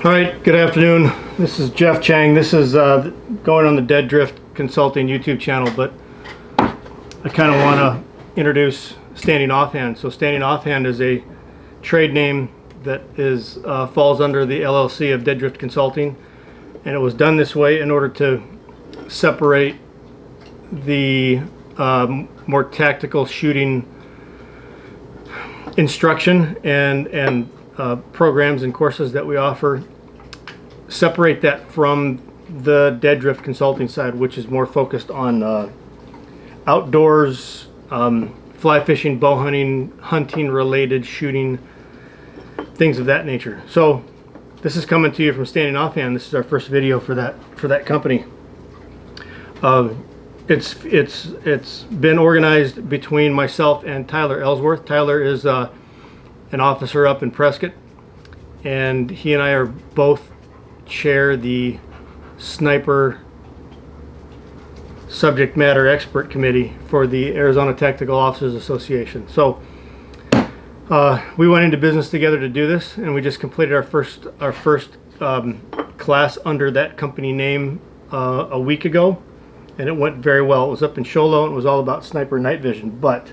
All right, good afternoon. This is Jeff Chang. This is going on the Dead Drift Consulting YouTube channel, but I kind of want to introduce Standing Offhand. So Standing Offhand is a trade name that is falls under the LLC of Dead Drift Consulting, and it was done this way in order to separate the more tactical shooting instruction and programs and courses that we offer, separate that from the Dead Drift Consulting side, which is more focused on outdoors, fly fishing, bow hunting, hunting related shooting, things of that nature. So this is coming to you from Standing Offhand. This is our first video for that company. It's been organized between myself and Tyler Ellsworth. Tyler is an officer up in Prescott, and he and I are both chair the sniper subject matter expert committee for the Arizona Tactical Officers Association. So we went into business together to do this, and we just completed our first class under that company name a week ago, and it went very well. It was up in Sholo, and it was all about sniper night vision. But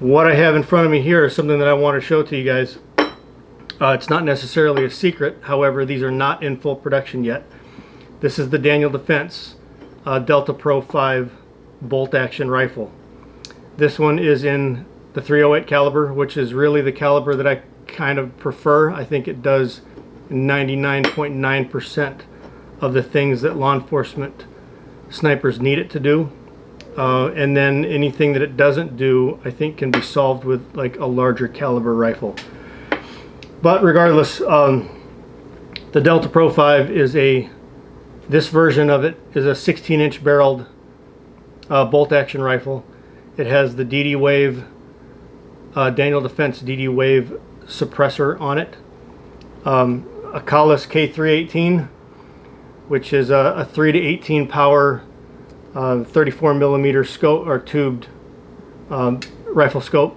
what I have in front of me here is something that I want to show to you guys. It's not necessarily a secret, however, these are not in full production yet. This is the Daniel Defense Delta Pro 5 bolt action rifle. This one is in the 308 caliber, which is really the caliber that I kind of prefer. I think it does 99.9% of the things that law enforcement snipers need it to do. And then anything that it doesn't do, I think, can be solved with like a larger caliber rifle. But regardless, the Delta Pro 5 is this version of it is a 16-inch barreled bolt action rifle. It has the DD Wave, Daniel Defense DD Wave suppressor on it. A Collis K318, which is a 3 to 18 power 34 millimeter scope or tubed rifle scope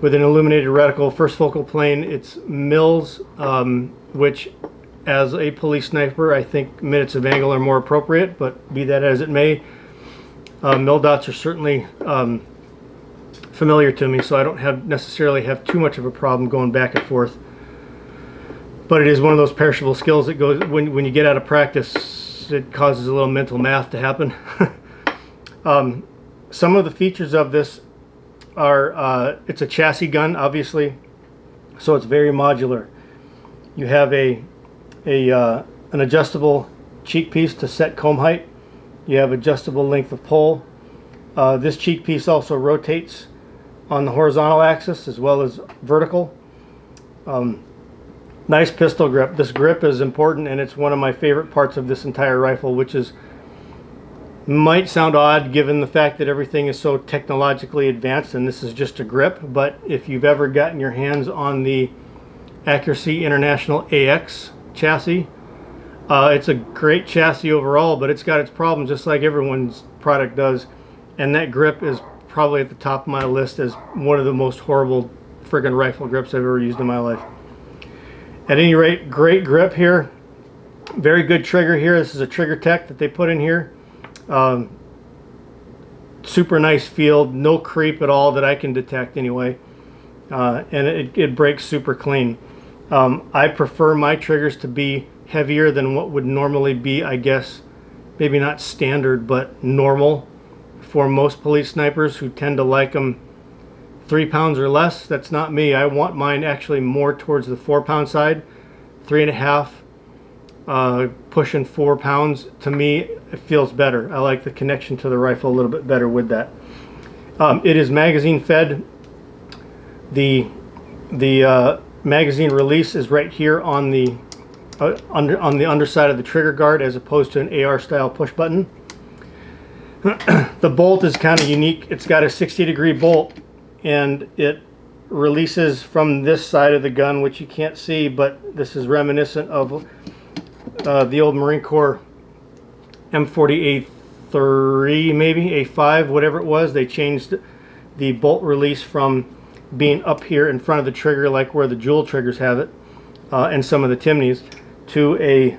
with an illuminated reticle. First focal plane, it's mils, which as a police sniper I think minutes of angle are more appropriate, but be that as it may, mil dots are certainly familiar to me, so I don't necessarily have too much of a problem going back and forth. But it is one of those perishable skills that goes when you get out of practice. It causes a little mental math to happen. Some of the features of this are it's a chassis gun, obviously, so it's very modular. You have an adjustable cheek piece to set comb height. You have adjustable length of pole. This cheek piece also rotates on the horizontal axis as well as vertical. Nice pistol grip. This grip is important, and it's one of my favorite parts of this entire rifle, which might sound odd given the fact that everything is so technologically advanced and this is just a grip. But if you've ever gotten your hands on the Accuracy International AX chassis, it's a great chassis overall, but it's got its problems just like everyone's product does, and that grip is probably at the top of my list as one of the most horrible friggin' rifle grips I've ever used in my life. At any rate, great grip here, very good trigger here. This is a trigger tech that they put in here. Super nice field, no creep at all that I can detect anyway, and it breaks super clean. I prefer my triggers to be heavier than what would normally be, I guess, maybe not standard, but normal for most police snipers who tend to like them 3 pounds or less. That's not me. I want mine actually more towards the 4 pound side. 3.5, pushing 4 pounds. To me, it feels better. I like the connection to the rifle a little bit better with that. It is magazine fed. The magazine release is right here on the underside of the trigger guard, as opposed to an AR style push button. The bolt is kind of unique. It's got a 60-degree bolt, and it releases from this side of the gun, which you can't see, but this is reminiscent of the old Marine Corps M40A3, maybe A5, whatever it was. They changed the bolt release from being up here in front of the trigger like where the Jewel triggers have it, and some of the Timneys to a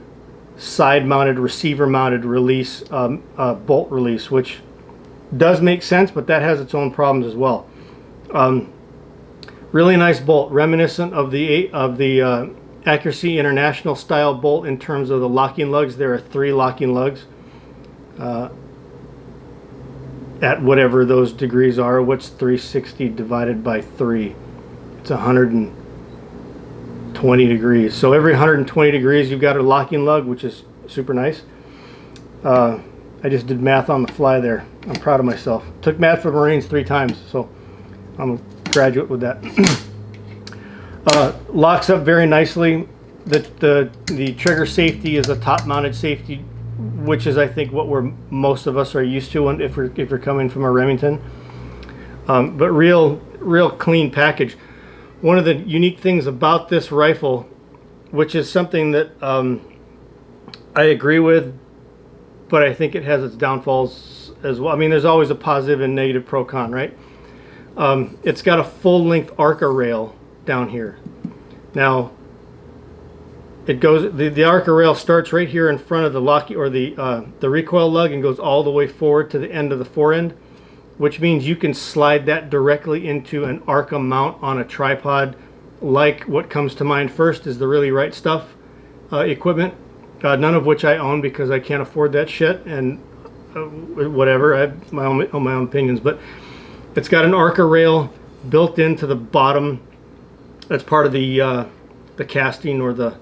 side-mounted, receiver-mounted release, bolt release, which does make sense, but that has its own problems as well. Really nice bolt, reminiscent of the Accuracy International style bolt in terms of the locking lugs. There are 3 locking lugs at whatever those degrees are. What's 360 divided by 3? It's 120 degrees. So every 120 degrees you've got a locking lug, which is super nice. I just did math on the fly there. I'm proud of myself. Took math for the Marines 3 times, so I'm a graduate with that. Locks up very nicely. The trigger safety is a top-mounted safety, which is, I think, what most of us are used to if we're coming from a Remington. But real clean package. One of the unique things about this rifle, which is something that I agree with, but I think it has its downfalls as well. I mean, there's always a positive and negative pro-con, right? It's got a full-length ARCA rail down here. Now, it goes. The ARCA rail starts right here in front of the lock or the recoil lug and goes all the way forward to the end of the forend, which means you can slide that directly into an ARCA mount on a tripod. Like what comes to mind first is the Really Right Stuff equipment, none of which I own because I can't afford that shit, and whatever. I have my own opinions, but it's got an ARCA rail built into the bottom. That's part of the casting or the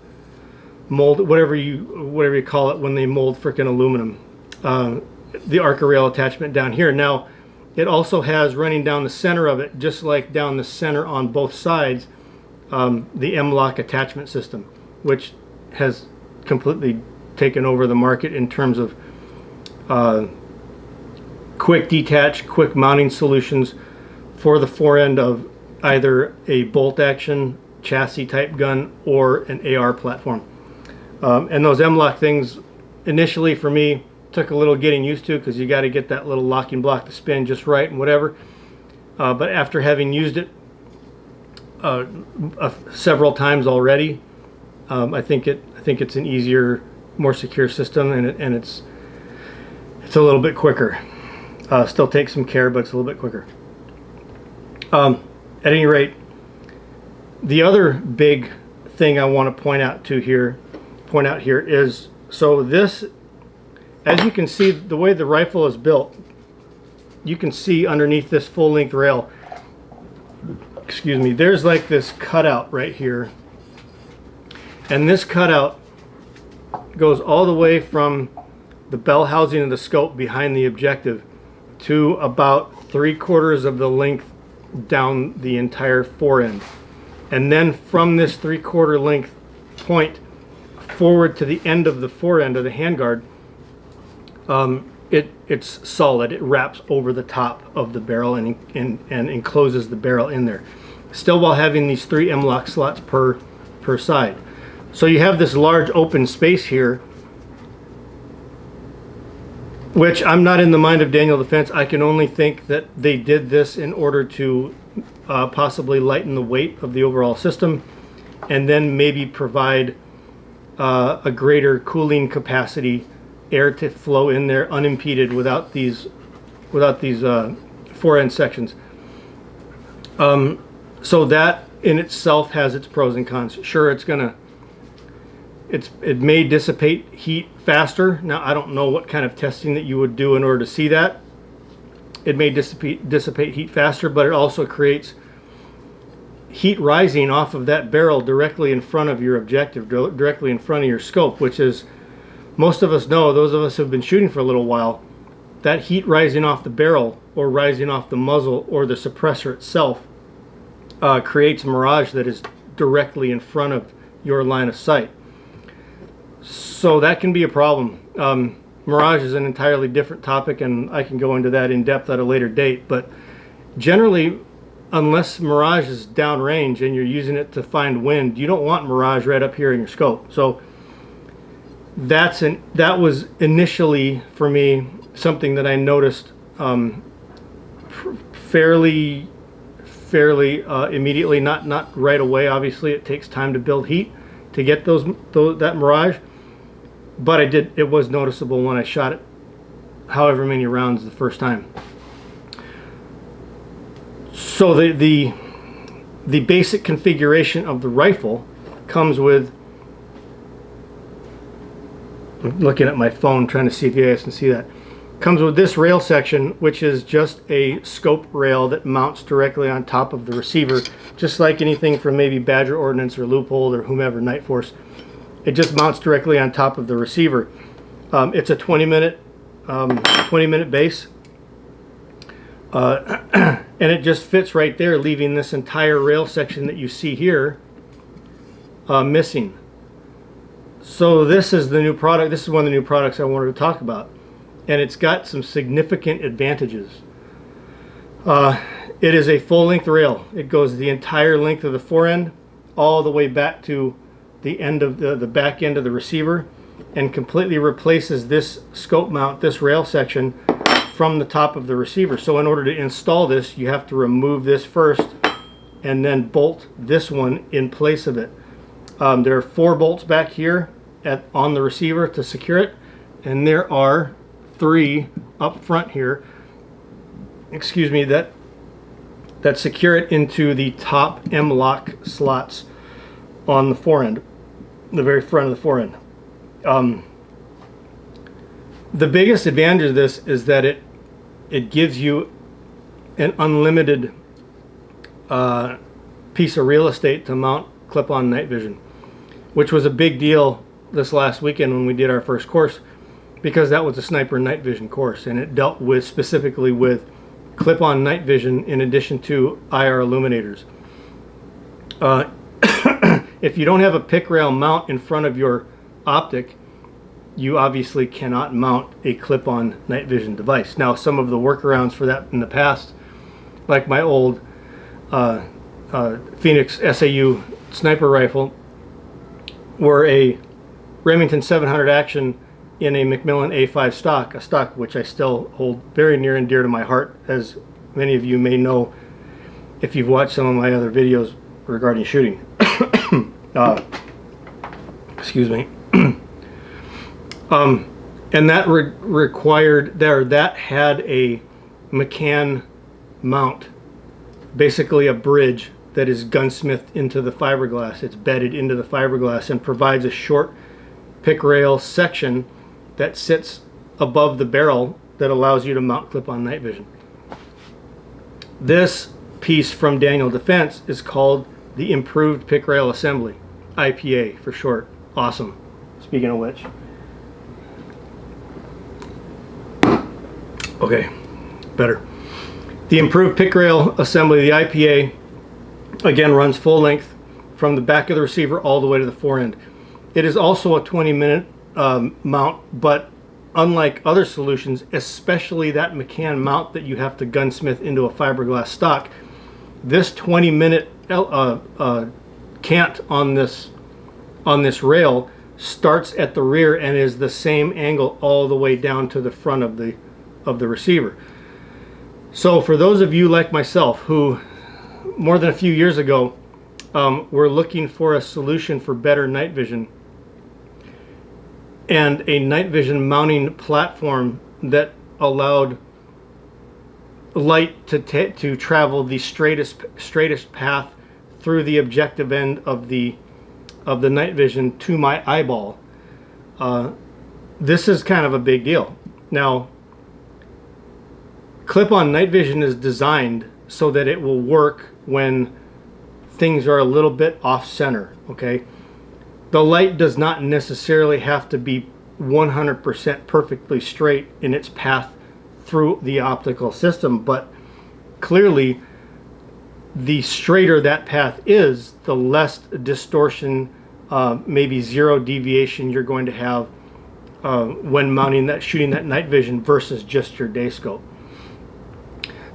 mold, whatever you call it when they mold frickin' aluminum. The ARCA rail attachment down here. Now, it also has running down the center of it, just like down the center on both sides, the M-Lok attachment system, which has completely taken over the market in terms of quick detach, quick mounting solutions for the forend of either a bolt action chassis type gun or an AR platform. And those M-Lok things initially for me took a little getting used to, because you got to get that little locking block to spin just right and whatever. But after having used it several times already, I think it's an easier, more secure system, and it's a little bit quicker. Still takes some care, but it's a little bit quicker. At any rate, the other big thing I want to point out here is, so this, as you can see, the way the rifle is built, you can see underneath this full-length rail, excuse me, there's like this cutout right here, and this cutout goes all the way from the bell housing of the scope behind the objective to about 3/4 of the length down the entire forend. And then from this 3/4 length point forward to the end of the forend of the handguard, it's solid. It wraps over the top of the barrel and encloses the barrel in there, still while having these 3 M-Lok slots per side. So you have this large open space here, which I'm not in the mind of Daniel Defense. I can only think that they did this in order to possibly lighten the weight of the overall system, and then maybe provide a greater cooling capacity, air to flow in there unimpeded without these forend sections. So that in itself has its pros and cons. Sure, it may dissipate heat faster. Now, I don't know what kind of testing that you would do in order to see that. It may dissipate heat faster, but it also creates heat rising off of that barrel directly in front of your objective, directly in front of your scope, which is, most of us know, those of us who have been shooting for a little while, that heat rising off the barrel or rising off the muzzle or the suppressor itself creates mirage that is directly in front of your line of sight. So that can be a problem. Mirage is an entirely different topic, and I can go into that in depth at a later date, but generally, unless mirage is downrange and you're using it to find wind, you don't want mirage right up here in your scope. So that was initially for me something that I noticed fairly immediately, not right away. Obviously, it takes time to build heat, to get that Mirage, but it was noticeable when I shot it however many rounds the first time. So the basic configuration of the rifle comes with, I'm looking at my phone trying to see if you guys can see that, comes with this rail section, which is just a scope rail that mounts directly on top of the receiver, just like anything from maybe Badger Ordnance or Loophole or whomever, Night Force. It just mounts directly on top of the receiver. It's a 20-minute base, and it just fits right there, leaving this entire rail section that you see here missing. So this is the new product. This is one of the new products I wanted to talk about, and it's got some significant advantages. It is a full-length rail. It goes the entire length of the forend all the way back to the end of the back end of the receiver, and completely replaces this scope mount, this rail section, from the top of the receiver. So in order to install this, you have to remove this first and then bolt this one in place of it. There are 4 bolts back here on the receiver to secure it, and there are 3 up front here, excuse me, that secure it into the top M-Lok slots on the forend, the very front of the forend. The biggest advantage of this is that it gives you an unlimited piece of real estate to mount clip-on night vision, which was a big deal this last weekend when we did our first course, because that was a sniper night vision course, and it dealt with specifically with clip-on night vision in addition to IR illuminators. If you don't have a Picrail mount in front of your optic, you obviously cannot mount a clip-on night vision device. Now, some of the workarounds for that in the past, like my old Phoenix SAU sniper rifle, were a Remington 700 action in a Macmillan A5 stock, a stock which I still hold very near and dear to my heart, as many of you may know if you've watched some of my other videos regarding shooting. Excuse me. And that that had a McCann mount, basically a bridge that is gunsmithed into the fiberglass. It's bedded into the fiberglass and provides a short Picrail section that sits above the barrel that allows you to mount clip-on night vision. This piece from Daniel Defense is called the Improved Picrail Assembly, IPA for short. Awesome. Speaking of which. Okay, better. The Improved Picrail Assembly, the IPA, again runs full length from the back of the receiver all the way to the forend. It is also a 20-minute mount, but unlike other solutions, especially that McCann mount that you have to gunsmith into a fiberglass stock, this 20-minute cant on this rail starts at the rear and is the same angle all the way down to the front of the receiver. So for those of you like myself who more than a few years ago were looking for a solution for better night vision and a night vision mounting platform that allowed light to travel the straightest path through the objective end of the night vision to my eyeball, this is kind of a big deal. Now, clip-on night vision is designed so that it will work when things are a little bit off center, okay? The light does not necessarily have to be 100% perfectly straight in its path through the optical system, but clearly the straighter that path is, the less distortion, maybe zero deviation you're going to have when mounting that, shooting that night vision versus just your day scope.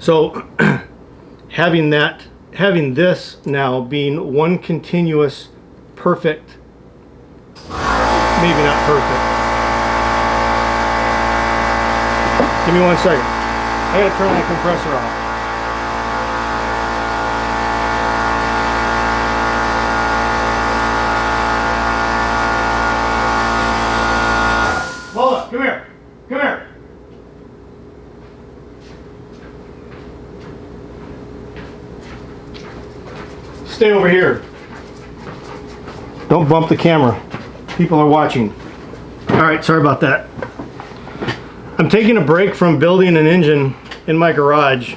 So having this now being one continuous perfect, maybe not perfect. Give me 1 second. I gotta turn that compressor off. Stay over here. Don't bump the camera. People are watching. All right, sorry about that. I'm taking a break from building an engine in my garage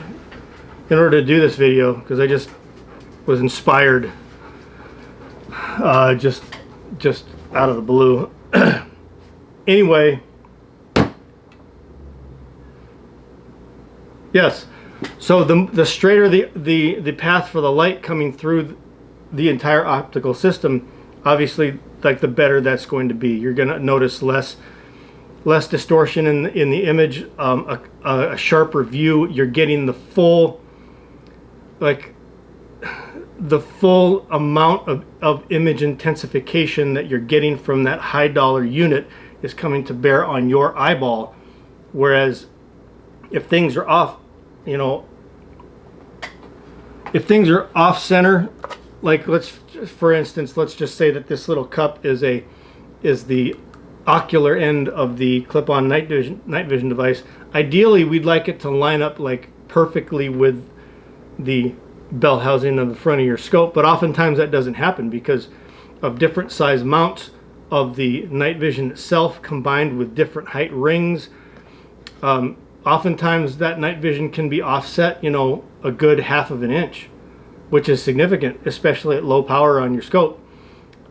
in order to do this video because I just was inspired just out of the blue. Anyway, yes, so the straighter the path for the light coming through the entire optical system, obviously, like, the better that's going to be. You're going to notice less distortion in the image, a sharper view. You're getting the full, like, the full amount of image intensification that you're getting from that high dollar unit is coming to bear on your eyeball. Whereas if things are off, you know, if things are off center, like, for instance, let's just say that this little cup is the ocular end of the clip-on night vision device. Ideally, we'd like it to line up like perfectly with the bell housing of the front of your scope, but oftentimes that doesn't happen because of different size mounts of the night vision itself combined with different height rings. Oftentimes that night vision can be offset, you know, a good 1/2 of an inch, which is significant, especially at low power on your scope.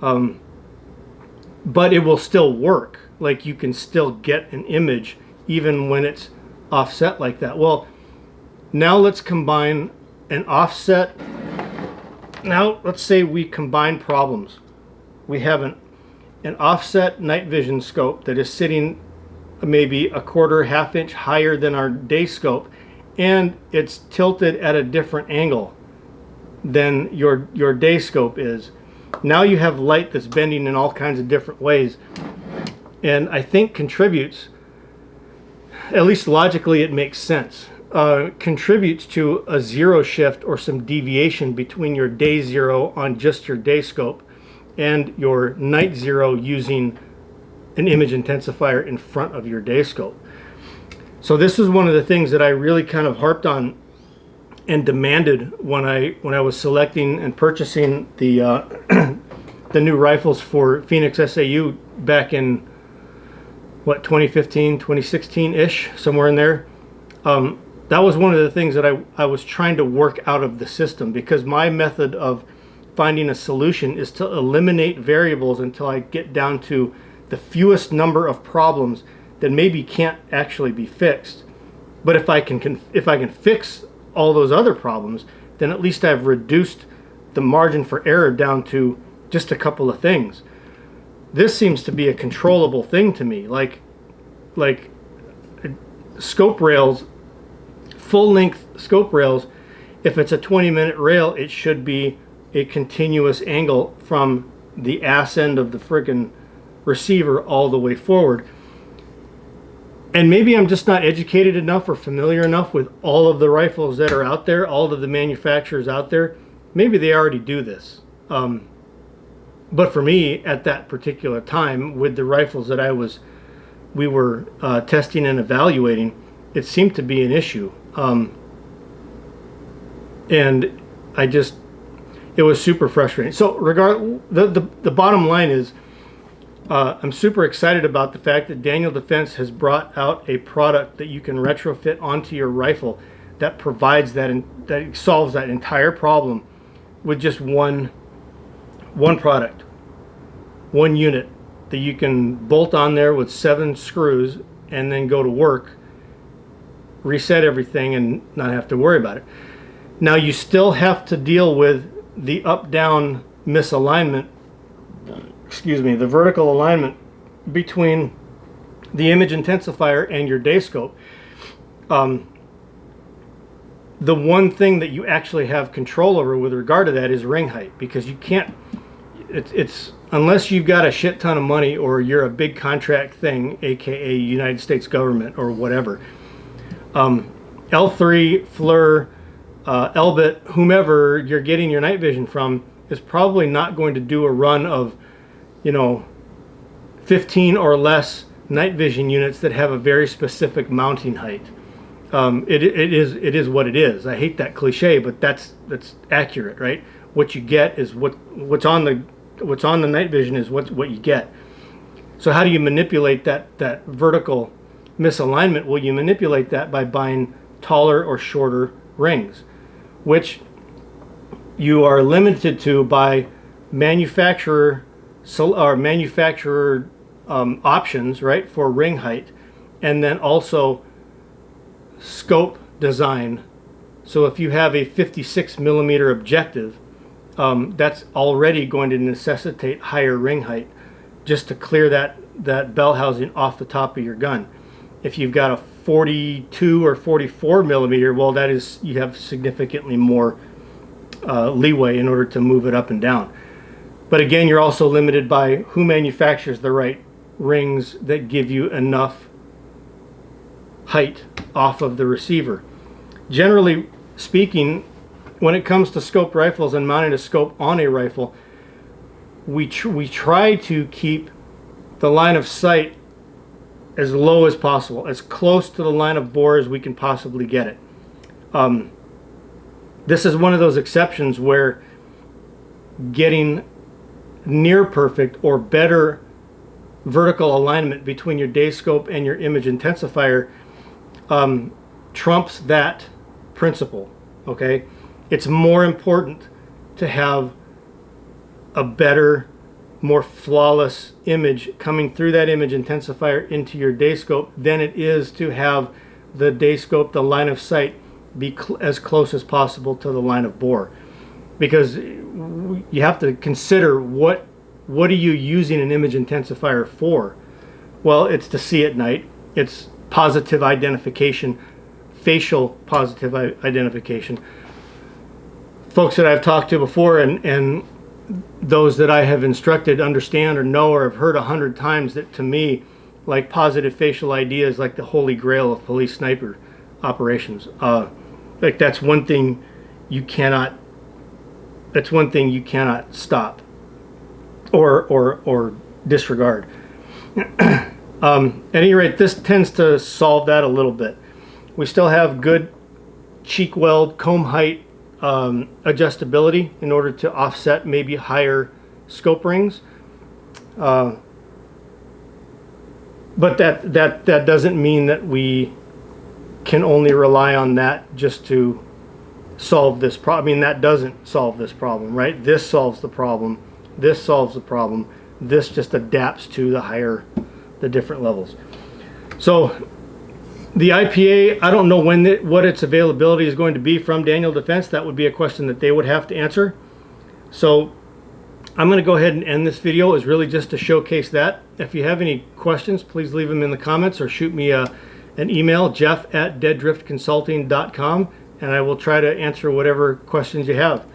But it will still work. Like, you can still get an image even when it's offset like that. Well, now let's combine an offset. Now let's say we combine problems. We have an offset night vision scope that is sitting maybe a 1/4 inch higher than our day scope, and it's tilted at a different angle than your day scope is. Now you have light that's bending in all kinds of different ways, and I think contributes, at least logically it makes sense, contributes to a zero shift or some deviation between your day zero on just your day scope and your night zero using an image intensifier in front of your day scope. So this is one of the things that I really kind of harped on and demanded when I was selecting and purchasing the the new rifles for Phoenix SAU back in what, 2015, 2016-ish, somewhere in there. That was one of the things that I was trying to work out of the system, because my method of finding a solution is to eliminate variables until I get down to the fewest number of problems that maybe can't actually be fixed. But if I can fix all those other problems, then at least I've reduced the margin for error down to just a couple of things. This seems to be a controllable thing to me, like scope rails, full-length scope rails. If it's a 20-minute rail, it should be a continuous angle from the ass end of the friggin' receiver all the way forward. And maybe I'm just not educated enough or familiar enough with all of the rifles that are out there, all of the manufacturers out there. Maybe they already do this. But for me, at that particular time, with the rifles that we were testing and evaluating, it seemed to be an issue. And it was super frustrating. So the bottom line is, I'm super excited about the fact that Daniel Defense has brought out a product that you can retrofit onto your rifle that provides that solves that entire problem with just one product, one unit that you can bolt on there with 7 screws and then go to work, reset everything, and not have to worry about it. Now you still have to deal with the up-down misalignment, the vertical alignment between the image intensifier and your day scope. The one thing that you actually have control over with regard to that is ring height, because you can't, it's unless you've got a shit ton of money or you're a big contract thing, aka United States government or whatever. L3, FLIR, Elbit, whomever you're getting your night vision from is probably not going to do a run of, 15 or less night vision units that have a very specific mounting height. It is what it is. I hate that cliche, but that's accurate, right? what you get is what's on the night vision is what you get. So how do you manipulate that vertical misalignment? Well, you manipulate that by buying taller or shorter rings, which you are limited to by manufacturer options, right, for ring height, and then also scope design. So if you have a 56 millimeter objective, that's already going to necessitate higher ring height just to clear that bell housing off the top of your gun. If you've got a 42 or 44 millimeter, well, that is, you have significantly more leeway in order to move it up and down. But again, you're also limited by who manufactures the right rings that give you enough height off of the receiver. Generally speaking, when it comes to scoped rifles and mounting a scope on a rifle, we try to keep the line of sight as low as possible, as close to the line of bore as we can possibly get it. This is one of those exceptions where getting near perfect or better vertical alignment between your day scope and your image intensifier trumps that principle. Okay, it's more important to have a better, more flawless image coming through that image intensifier into your day scope than it is to have the day scope, the line of sight, be as close as possible to the line of bore. Because you have to consider what are you using an image intensifier for? Well, it's to see at night. It's positive identification, facial positive identification. Folks that I've talked to before and those that I have instructed understand or know or have heard 100 times that, to me, like, positive facial ID is like the holy grail of police sniper operations. Like, that's one thing you cannot stop or disregard. At any rate, this tends to solve that a little bit. We still have good cheek weld comb height adjustability in order to offset maybe higher scope rings, but that doesn't mean that we can only rely on that just to solve this problem. I mean, that doesn't solve this problem, right? This solves the problem. This solves the problem. This just adapts to the different levels. So the IPA, I don't know what its availability is going to be from Daniel Defense. That would be a question that they would have to answer. So I'm going to go ahead and end this video. It's really just to showcase that. If you have any questions, please leave them in the comments or shoot me an email, jeff@deaddriftconsulting.com, and I will try to answer whatever questions you have.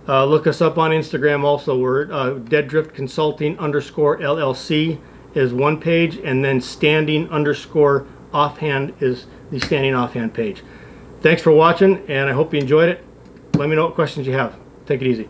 Look us up on Instagram also. We're deaddriftconsulting_LLC is one page, and then standing_offhand is the standing offhand page. Thanks for watching, and I hope you enjoyed it. Let me know what questions you have. Take it easy.